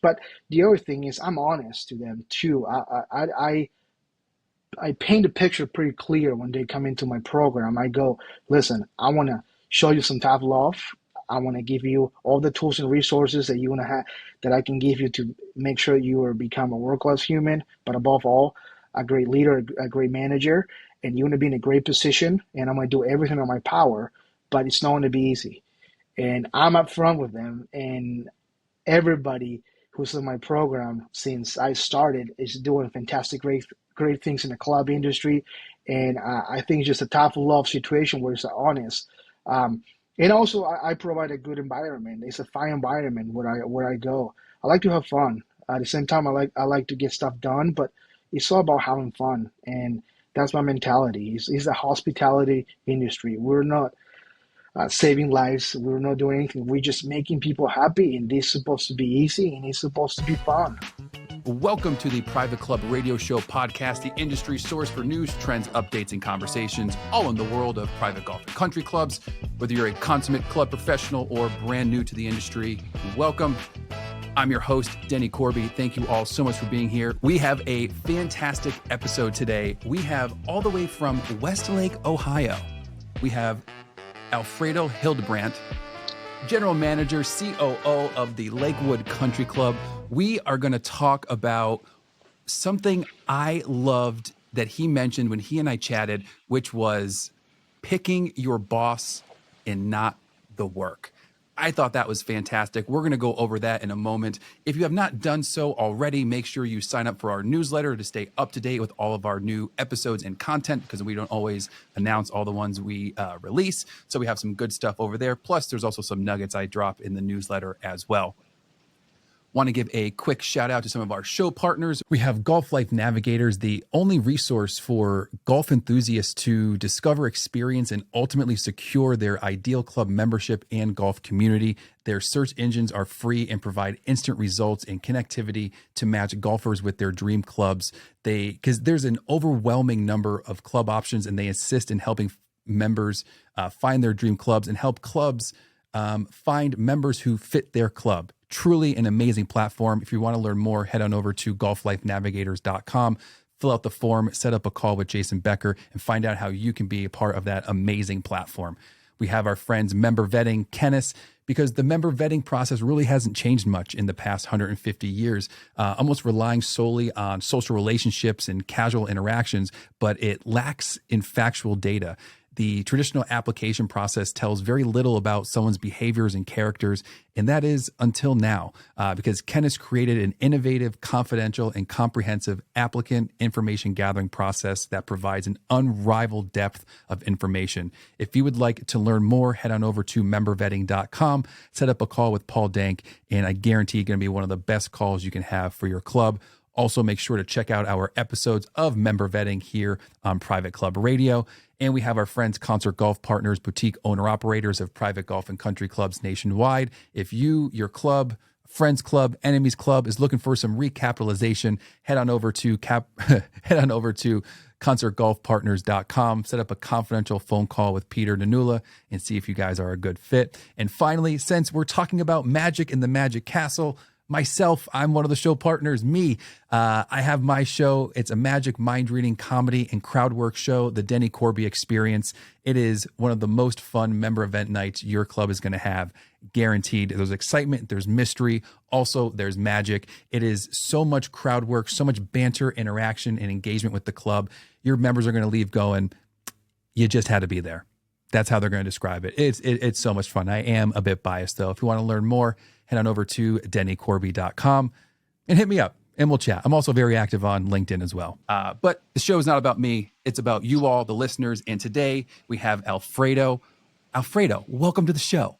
But the other thing is I'm honest to them too. I paint a picture pretty clear when they come into my program. I go, listen, I want to show you some tough love. I want to give you all the tools and resources that you want to have, that I can give you to make sure you are become a world-class human, but above all, a great leader, a great manager, and you want to be in a great position. And I'm going to do everything in my power, but it's not going to be easy. And I'm upfront with them, and everybody who's in my program since I started is doing fantastic, great things in the club industry. And I think it's just a tough love situation where it's honest. And also, I provide a good environment. It's a fine environment where I go. I like to have fun. At the same time, I like to get stuff done, but it's all about having fun, and that's my mentality. It's a hospitality industry. We're not saving lives. We're not doing anything. We're just making people happy, and it's supposed to be easy and it's supposed to be fun. Welcome to the Private Club Radio Show podcast, the industry source for news, trends, updates, and conversations all in the world of private golf and country clubs. Whether you're a consummate club professional or brand new to the industry, welcome. I'm your host, Denny Corby. Thank you all so much for being here. We have a fantastic episode today. We have all the way from Westlake, Ohio. We have Alfredo Hildebrandt, General Manager, COO of the Lakewood Country Club. We are going to talk about something I loved that he mentioned when he and I chatted, which was picking your boss and not the work. I thought that was fantastic. We're going to go over that in a moment. If you have not done so already, make sure you sign up for our newsletter to stay up to date with all of our new episodes and content, because we don't always announce all the ones we release. So we have some good stuff over there. Plus, there's also some nuggets I drop in the newsletter as well. Want to give a quick shout out to some of our show partners. We have Golf Life Navigators, the only resource for golf enthusiasts to discover, experience, and ultimately secure their ideal club membership and golf community. Their search engines are free and provide instant results and connectivity to match golfers with their dream clubs. Because there's an overwhelming number of club options, and they assist in helping members find their dream clubs and help clubs find members who fit their club. Truly an amazing platform. If you want to learn more, head on over to golflifenavigators.com, fill out the form, set up a call with Jason Becker, and find out how you can be a part of that amazing platform. We have our friends Member Vetting, Kennis, because the member vetting process really hasn't changed much in the past 150 years, almost relying solely on social relationships and casual interactions, but it lacks in factual data. The traditional application process tells very little about someone's behaviors and characters, and that is until now, because Ken has created an innovative, confidential, and comprehensive applicant information gathering process that provides an unrivaled depth of information. If you would like to learn more, head on over to membervetting.com, set up a call with Paul Dank, and I guarantee it's going to be one of the best calls you can have for your club. Also, make sure to check out our episodes of Member Vetting here on Private Club Radio. And we have our friends, Concert Golf Partners, boutique owner-operators of private golf and country clubs nationwide. If you, your club, friends club, enemies club is looking for some recapitalization, head on over to concertgolfpartners.com, set up a confidential phone call with Peter Nanula and see if you guys are a good fit. And finally, since we're talking about magic in the Magic Castle, myself, I'm one of the show partners. I have my show. It's a magic, mind-reading, comedy, and crowd work show, The Denny Corby Experience. It is one of the most fun member event nights your club is going to have, guaranteed. There's excitement, there's mystery, also there's magic. It is so much crowd work, so much banter, interaction, and engagement with the club. Your members are going to leave going, you just had to be there. That's how they're going to describe it. It's so much fun. I am a bit biased, though. If you want to learn more, head on over to dennycorby.com and hit me up, and we'll chat. I'm also very active on LinkedIn as well. But the show is not about me. It's about you all, the listeners. And today we have Alfredo. Alfredo, welcome to the show.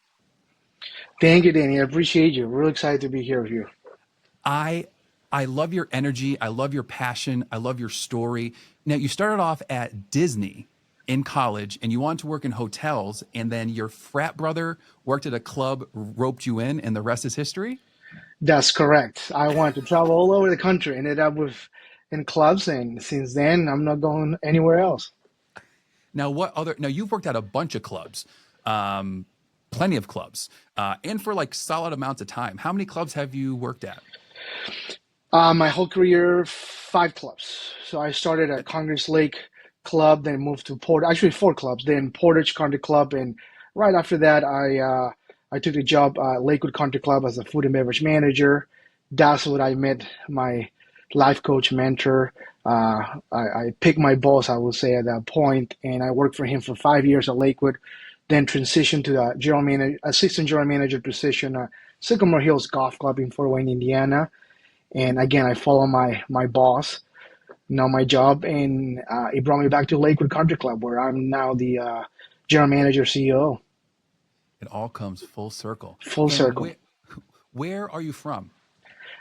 Thank you, Danny. I appreciate you. Real excited to be here with you. I love your energy. I love your passion. I love your story. Now, you started off at Disney in college, and you wanted to work in hotels, and then your frat brother worked at a club, roped you in, and the rest is history? That's correct. I wanted to travel all over the country, ended up in clubs, and since then, I'm not going anywhere else. Now, you've worked at a bunch of clubs, plenty of clubs, and for like solid amounts of time. How many clubs have you worked at? My whole career, five clubs. So I started at Congress Lake Club, then moved to Port, actually four clubs, then Portage Country Club, and right after that, I took the job Lakewood Country Club as a food and beverage manager. That's what I met my life coach mentor. I picked my boss, I would say, at that point, and I worked for him for 5 years at Lakewood, then transitioned to the assistant general manager position at Sycamore Hills Golf Club in Fort Wayne, Indiana. And again, I follow my boss, know my job, and it brought me back to Lakewood Country Club, where I'm now the general manager, CEO. It all comes full circle. Full And circle. where are you from?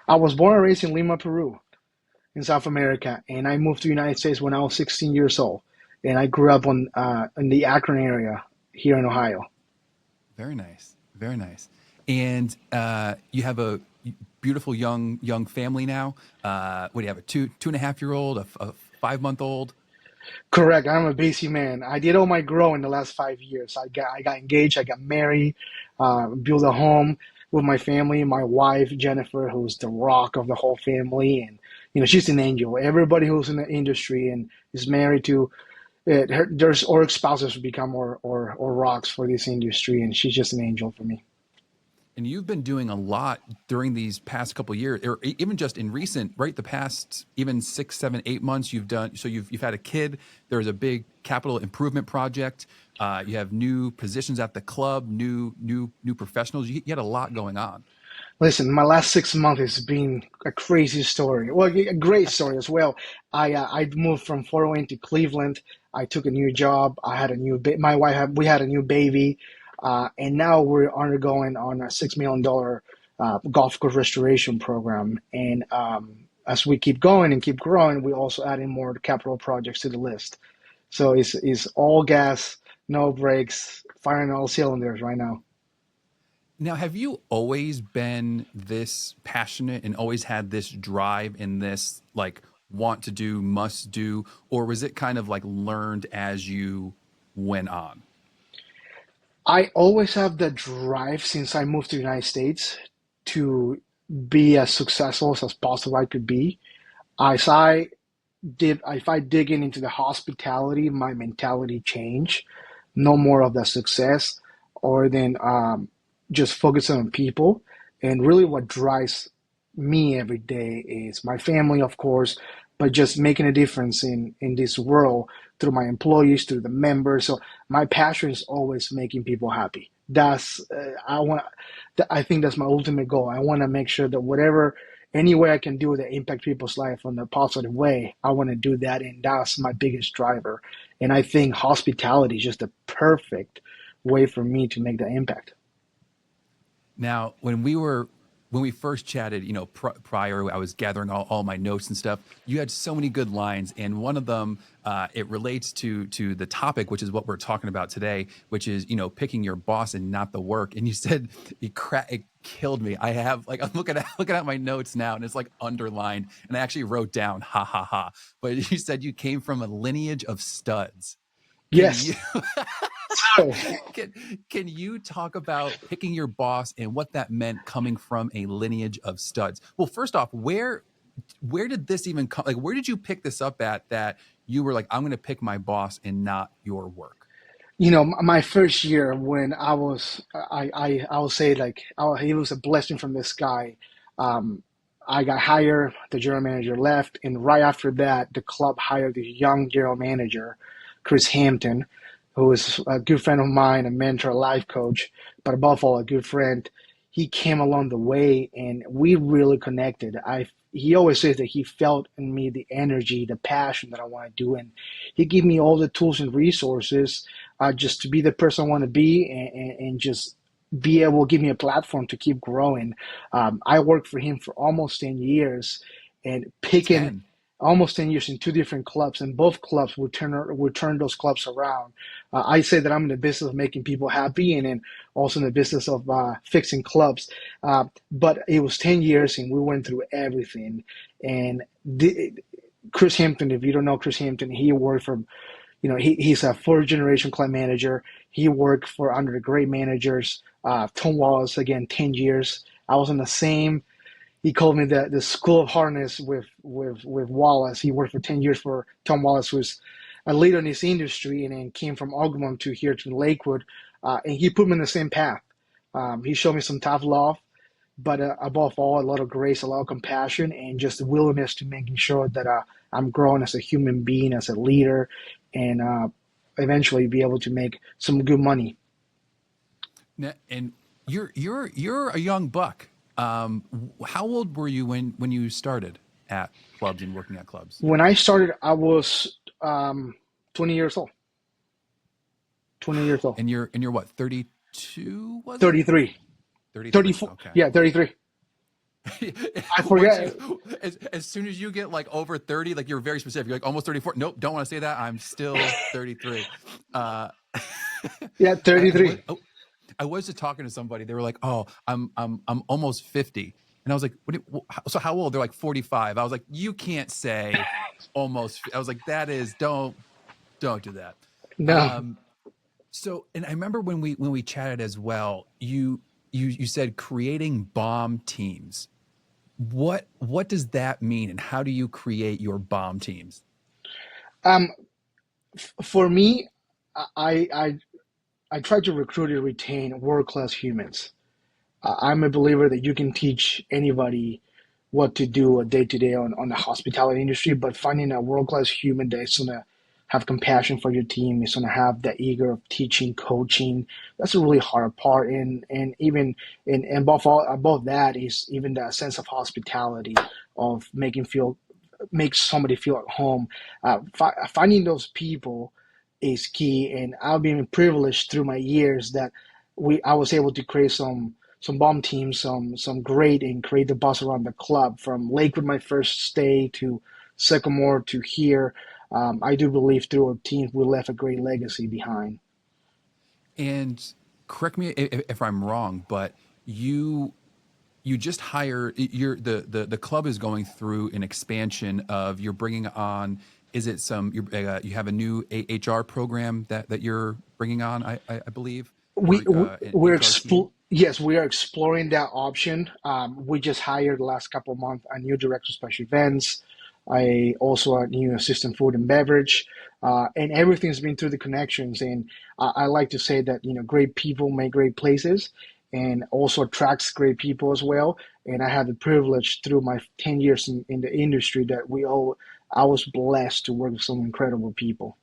I was born and raised in Lima, Peru, in South America, and I moved to the United States when I was 16 years old. And I grew up on in the Akron area here in Ohio. Very nice. Very nice. And you have a beautiful young family now. What do you have? A 2.5 year old, a 5 month old? Correct. I'm a busy man. I did all my growing in the last 5 years. I got engaged. I got married. Built a home with my family. My wife Jennifer, who's the rock of the whole family, and she's an angel. Everybody who's in the industry and is married to it, there's or spouses who become or rocks for this industry, and she's just an angel for me. And you've been doing a lot during these past couple of years, or even just in recent, right? The past even 6, 7, 8 months, you've done. So you've had a kid. There's a big capital improvement project. You have new positions at the club, new professionals. You had a lot going on. Listen, my last 6 months has been a crazy story. Well, a great story as well. I moved from Fort Wayne to Cleveland. I took a new job. I had a my wife we had a new baby, and now we're undergoing on a $6 million golf course restoration program. And as we keep going and keep growing, we also adding more capital projects to the list. So it's all gas, no brakes, firing all cylinders right now. Now, have you always been this passionate and always had this drive and this like want to do, must do, or was it kind of like learned as you went on? I always have the drive since I moved to the United States to be as successful as possible I could be. As I did, if I dig into the hospitality, my mentality changed. No more of the success, or then just focusing on people. And really, what drives me every day is my family, of course, but just making a difference in this world through my employees, through the members. So my passion is always making people happy. That's I want. I think that's my ultimate goal. I want to make sure that whatever any way I can do to impact people's life in a positive way, I want to do that, and that's my biggest driver. And I think hospitality is just the perfect way for me to make that impact. Now, when we first chatted, prior, I was gathering all my notes and stuff. You had so many good lines, and one of them it relates to the topic, which is what we're talking about today, which is picking your boss and not the work. And you said it killed me. I have like I'm looking at my notes now, and it's like underlined, and I actually wrote down ha ha ha. But you said you came from a lineage of studs. Can you Yes. So, can, can you talk about picking your boss and what that meant coming from a lineage of studs? Well, first off, where did this even come? Like, where did you pick this up at that you were like, I'm going to pick my boss and not your work? my first year when I will say like it was a blessing from the sky. Um, I got hired, the general manager left, and right after that, the club hired the young general manager, Chris Hampton, who is a good friend of mine, a mentor, a life coach, but above all, a good friend. He came along the way, and we really connected. He always says that he felt in me the energy, the passion that I want to do, and he gave me all the tools and resources just to be the person I want to be, and just be able to give me a platform to keep growing. I worked for him for almost 10 years, and picking 10. almost 10 years in two different clubs, and both clubs would turn those clubs around. I say that I'm in the business of making people happy, and then also in the business of fixing clubs. But it was 10 years, and we went through everything. And Chris Hampton, if you don't know Chris Hampton, he worked for, he's a fourth generation club manager. He worked for under the great managers. Tom Wallace, again, 10 years. I was in the same he called me the school of hardness with Wallace. He worked for 10 years for Tom Wallace, who's a leader in this industry, and then came from Ogmont to here to Lakewood, and he put me in the same path. He showed me some tough love, but above all, a lot of grace, a lot of compassion, and just the willingness to making sure that I'm growing as a human being, as a leader, and eventually be able to make some good money. Now, and you're a young buck. How old were you when you started at clubs and working at clubs? When I started, I was 20 years old. 20 years old. And you're what, 32, was it? 33. 33. 34. Okay. Yeah, 33. I forget. As soon as you get like over 30, like you're very specific. You're like almost 34. Nope, don't want to say that. I'm still 33. Yeah, 33. I was just talking to somebody. They were like, "Oh, I'm almost 50," and I was like, "So how old?" They're like 45. I was like, "You can't say almost." I was like, "That is don't do that." No. So, and I remember when we chatted as well. You said creating bomb teams. What does that mean, and how do you create your bomb teams? Um, for me, I try to recruit and retain world-class humans. I'm a believer that you can teach anybody what to do a day to day on the hospitality industry, but finding a world class human that is gonna have compassion for your team, is gonna have that eager of teaching, coaching. That's a really hard part, and even and above that is even that sense of hospitality of make somebody feel at home. Finding those people is key, and I've been privileged through my years that I was able to create some bomb teams, some great, and create the buzz around the club from Lakewood, my first stay, to Sycamore, to here. I do believe through our team we left a great legacy behind. And correct me if I'm wrong, but you just hire the club is going through an expansion of you're bringing on. Is it you have a new HR program that you're bringing on? I believe, We or an we're HR team. yes, we are exploring that option. We just hired the last couple of months a new director of special events. I also a new assistant food and beverage, and everything's been through the connections. And I like to say that great people make great places, and also attracts great people as well. And I had the privilege through my 10 years in the industry that I was blessed to work with some incredible people.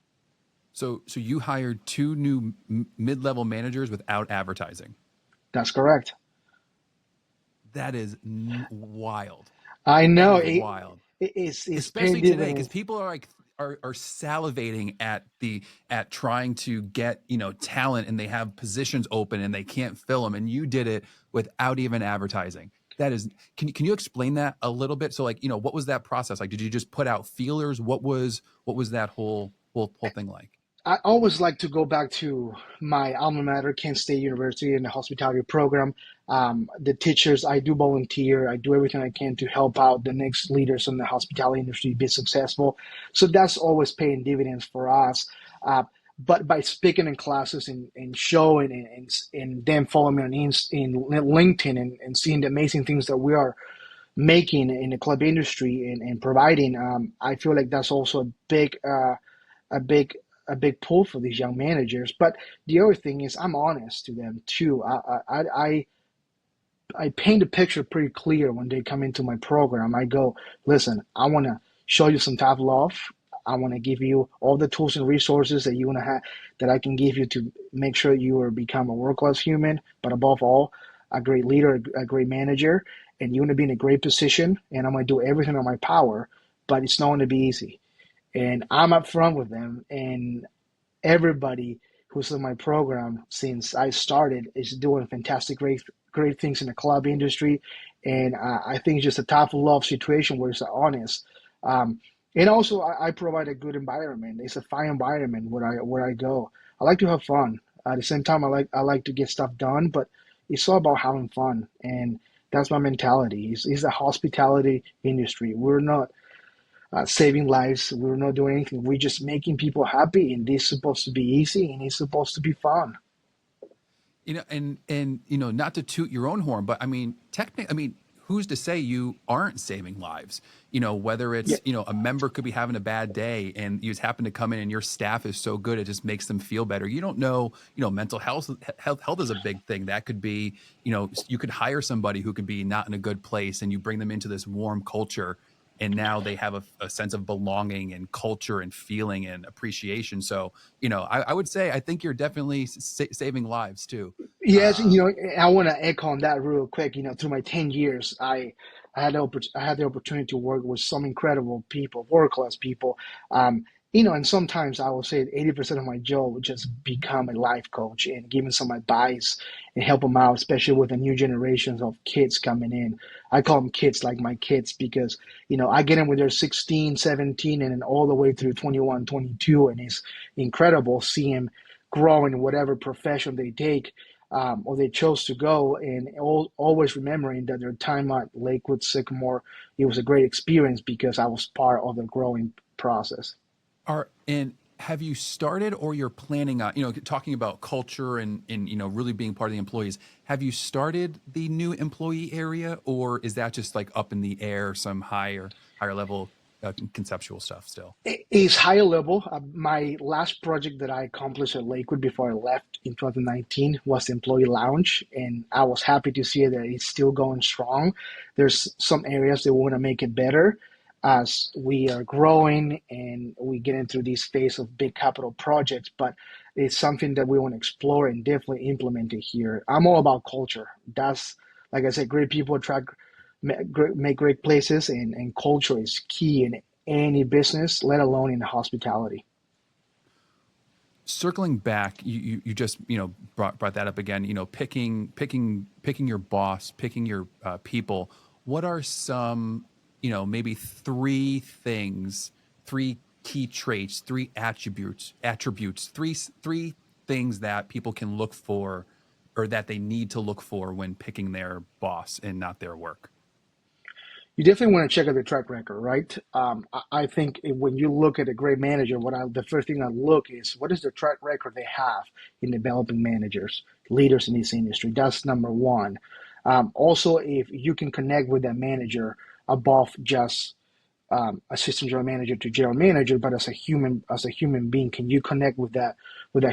So you hired two new mid-level managers without advertising. That's correct. That is wild. I That know is wild. it's paying Especially today, because dividends. people are like are salivating at trying to get talent, and they have positions open and they can't fill them, and you did it without even advertising. That is, can you explain that a little bit? So like, what was that process like? Did you just put out feelers? What was that whole thing like? I always like to go back to my alma mater, Kent State University, in the hospitality program. The teachers, I do volunteer. I do everything I can to help out the next leaders in the hospitality industry be successful. So that's always paying dividends for us. But by speaking in classes and showing and them following me in LinkedIn and seeing the amazing things that we are making in the club industry and providing, I feel like that's also a big a big pull for these young managers. But the other thing is, I'm honest to them too. I paint a picture pretty clear when they come into my program. I go, listen, I want to show you some tough love. I want to give you all the tools and resources that you want to have, that I can give you to make sure you are become a world-class human, but above all, a great leader, a great manager, and you want to be in a great position. And I'm going to do everything in my power, but it's not going to be easy. And I'm upfront with them, and everybody who's in my program since I started is doing fantastic, great things in the club industry. And I think it's just a tough love situation where it's honest. And also, I provide a good environment. It's a fine environment where I go. I like to have fun. At the same time, I like to get stuff done, but it's all about having fun, and that's my mentality. It's a hospitality industry. We're not saving lives. We're not doing anything. We're just making people happy, and it's supposed to be easy and it's supposed to be fun. And not to toot your own horn, but I mean, technically, who's to say you aren't saving lives? Whether Yeah, it's, a member could be having a bad day and you just happen to come in and your staff is so good, it just makes them feel better. You don't know, mental health is a big thing. That could be, you could hire somebody who could be not in a good place and you bring them into this warm culture and now they have a sense of belonging and culture and feeling and appreciation. So, I would say, I think you're definitely saving lives too. yes, Um, I want to echo on that real quick. Through my 10 years, I had the opportunity to work with some incredible people, world class people. Um, and sometimes I will say 80% of my job would just become a life coach and giving some advice and help them out, especially with the new generations of kids coming in. I call them kids like my kids because, I get in when they're 16, 17, and then all the way through 21, 22, and it's incredible seeing grow in whatever profession they take, or they chose to go, and always remembering that their time at Lakewood Sycamore, it was a great experience because I was part of the growing process. and have you started or you're planning on, talking about culture and really being part of the employees, have you started the new employee area or is that just like up in the air, some higher level conceptual stuff still? It's higher level. My last project that I accomplished at Lakewood before I left in 2019 was the employee lounge, and I was happy to see that it's still going strong. There's some areas that we want to make it better as we are growing and we get into this phase of big capital projects, but it's something that we want to explore and definitely implement it here. I'm all about culture. That's, like I said, great people attract, make great places, and culture is key in any business, let alone in hospitality. Circling back, you just brought that up again. Picking your boss, picking your people. What are some maybe three key traits, three attributes, three things that people can look for, or that they need to look for when picking their boss and not their work? You definitely want to check out the track record, right? I think when you look at a great manager, the first thing I look is what is the track record they have in developing managers, leaders in this industry. That's number one. Also, if you can connect with that manager above just assistant general manager to general manager, but as a human being, can you connect with that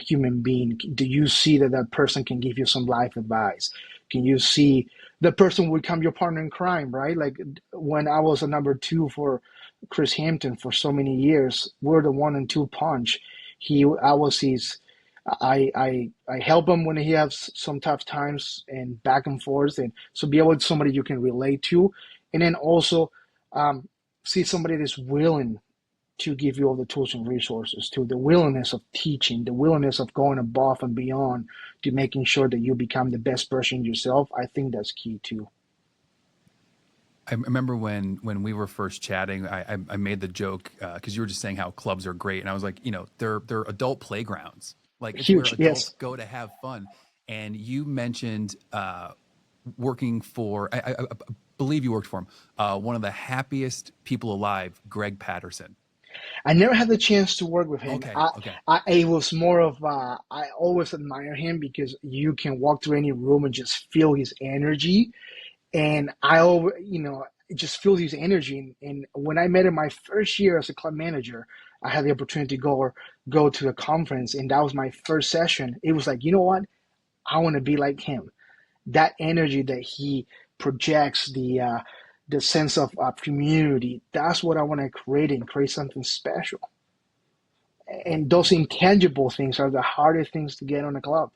human being? Do you see that that person can give you some life advice? Can you see the person will become your partner in crime, right? Like when I was a number two for Chris Hampton for so many years, we're the one and two punch. I was his. I help him when he has some tough times and back and forth, and so be able to somebody you can relate to, and then also um, see somebody that's willing to give you all the tools and resources, to the willingness of teaching, the willingness of going above and beyond to making sure that you become the best person yourself. I think that's key too. I remember when we were first chatting, I made the joke because you were just saying how clubs are great, and I was like, they're adult playgrounds, like it's where Huge, adults yes. go to have fun. And you mentioned working for, I believe you worked for him, one of the happiest people alive, Greg Patterson. I never had the chance to work with him. Okay, I, okay. I it was more of I always admire him because you can walk through any room and just feel his energy, and I always, just feel his energy. And when I met him my first year as a club manager, I had the opportunity to go to a conference, and that was my first session. It was like, you know what? I want to be like him. That energy that he projects, the sense of community. That's what I want to create and create something special. And those intangible things are the hardest things to get on a club.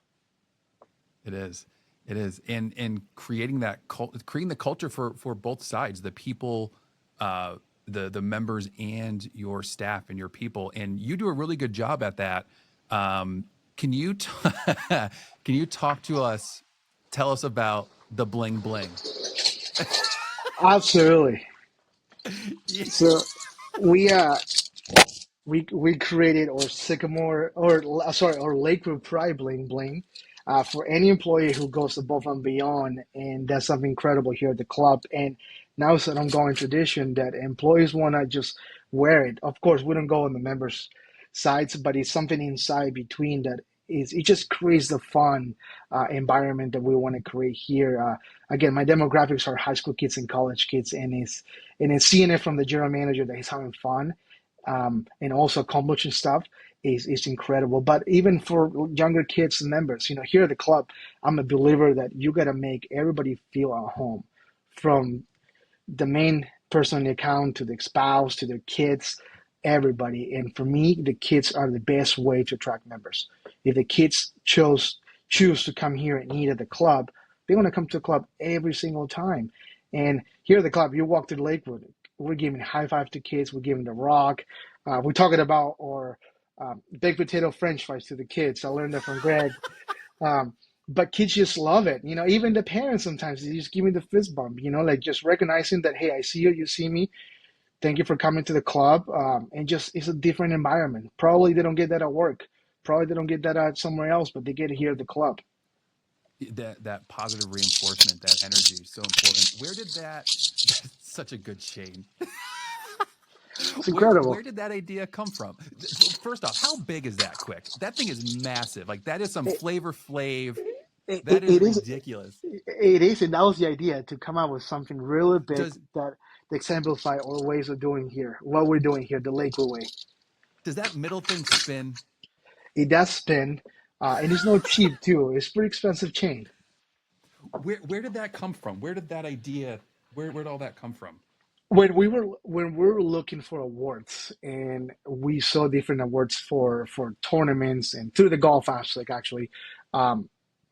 It is. It is. And creating creating the culture for both sides, the people, the members and your staff and your people. And you do a really good job at that. Can you can you talk to us, tell us about the bling bling? Absolutely. Yeah. So we we created our Sycamore or Lakewood Pride Bling Bling for any employee who goes above and beyond, and that's something incredible here at the club. And now it's an ongoing tradition that employees want to just wear it. Of course, we don't go on the members' sides, but it's something inside between that. it just creates the fun environment that we want to create here. Again, my demographics are high school kids and college kids, and it's seeing it from the general manager that he's having fun, and also accomplishing stuff is incredible. But even for younger kids and members, here at the club, I'm a believer that you got to make everybody feel at home, from the main person on the account to the spouse to their kids, everybody. And for me, the kids are the best way to attract members. If the kids choose to come here and eat at the club, they're going to come to the club every single time. And here at the club, you walk to Lakewood, we're giving high five to kids, we're giving the rock. We're talking about our baked potato French fries to the kids. I learned that from Greg. But kids just love it. Even the parents sometimes, they just give me the fist bump, like just recognizing that, hey, I see you, you see me. Thank you for coming to the club. And just, it's a different environment. Probably they don't get that at work. Probably they don't get that at somewhere else, but they get it here at the club. That positive reinforcement, that energy is so important. Where did that's such a good chain. It's incredible. Where did that idea come from? First off, how big is that, Quick? That thing is massive. Like, that is some Flavor Flav. That is ridiculous. It is, and that was the idea, to come out with something really big that exemplify our ways of doing here, what we're doing here, the Lakewood way. Does that middle thing spin? It does spin, and it's no cheap too. It's pretty expensive chain. Where did that come from? Where did that idea? Where did all that come from? When we were looking for awards, and we saw different awards for tournaments and through the golf aspect, actually,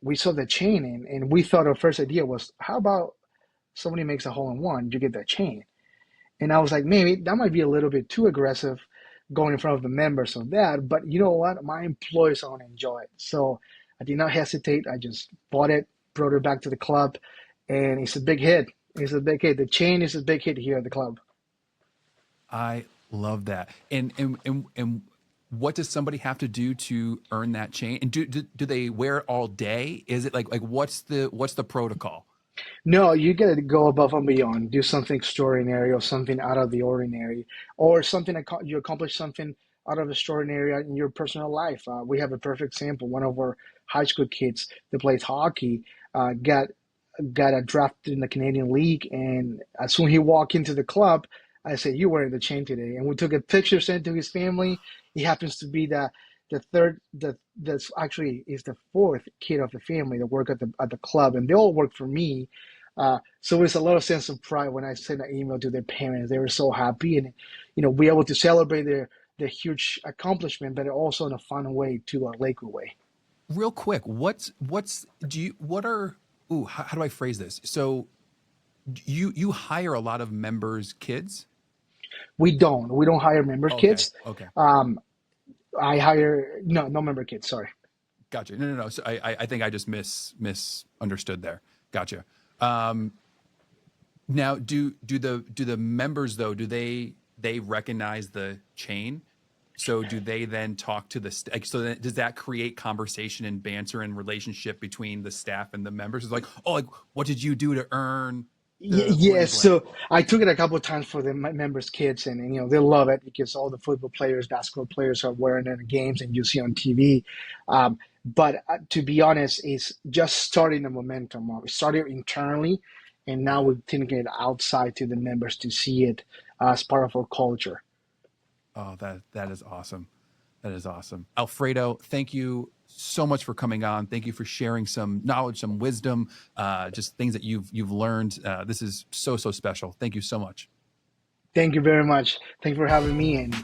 we saw the chain, and we thought our first idea was, how about somebody makes a hole in one, you get that chain. And I was like, maybe that might be a little bit too aggressive going in front of the members of that, but you know what? My employees are going to enjoy it. So I did not hesitate. I just bought it, brought it back to the club, and it's a big hit. It's a big hit. The chain is a big hit here at the club. I love that. And what does somebody have to do to earn that chain? And do they wear it all day? Is it like what's the protocol? No, you got to go above and beyond, do something extraordinary or something out of the ordinary, or something you accomplish something out of the extraordinary in your personal life. We have a perfect example. One of our high school kids that plays hockey got a draft in the Canadian League, and as soon as he walked into the club, I said, "You wearing the chain today," and we took a picture, sent to his family. He happens to be that's actually is the fourth kid of the family that work at the club, and they all work for me. So it's a lot of sense of pride when I send an email to their parents. They were so happy, and be able to celebrate their huge accomplishment, but also in a fun way to our Lakewood way. Real quick, how do I phrase this? So you hire a lot of members' kids? We don't hire members' kids. Okay. I hire no member kids. Sorry. Gotcha. No. So I think I just misunderstood there. Gotcha. Now, do the members though? Do they recognize the chain? So do they then talk to does that create conversation and banter and relationship between the staff and the members? It's like, what did you do to earn? Yes, so I took it a couple of times for the members' kids, and they love it because all the football players, basketball players are wearing it in the games, and you see on TV. But to be honest, it's just starting the momentum. We started internally, and now we're taking it outside to the members to see it as part of our culture. Oh, that is awesome. That is awesome. Alfredo, thank you so much for coming on. Thank you for sharing some knowledge, some wisdom, just things that you've learned. This is so special. Thank you so much. Thank you very much. Thank you for having me, and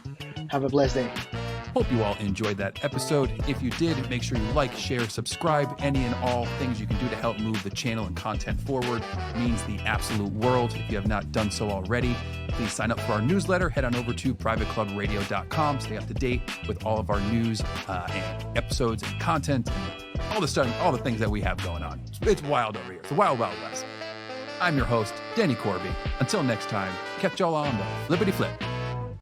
have a blessed day. Hope you all enjoyed that episode. If you did, make sure you like, share, subscribe. Any and all things you can do to help move the channel and content forward means the absolute world. If you have not done so already, please sign up for our newsletter. Head on over to privateclubradio.com. Stay up to date with all of our news and episodes and content and all the stuff, all the things that we have going on. It's wild over here. It's the wild, wild west. I'm your host, Danny Corby. Until next time, catch y'all on the Flippity Flip.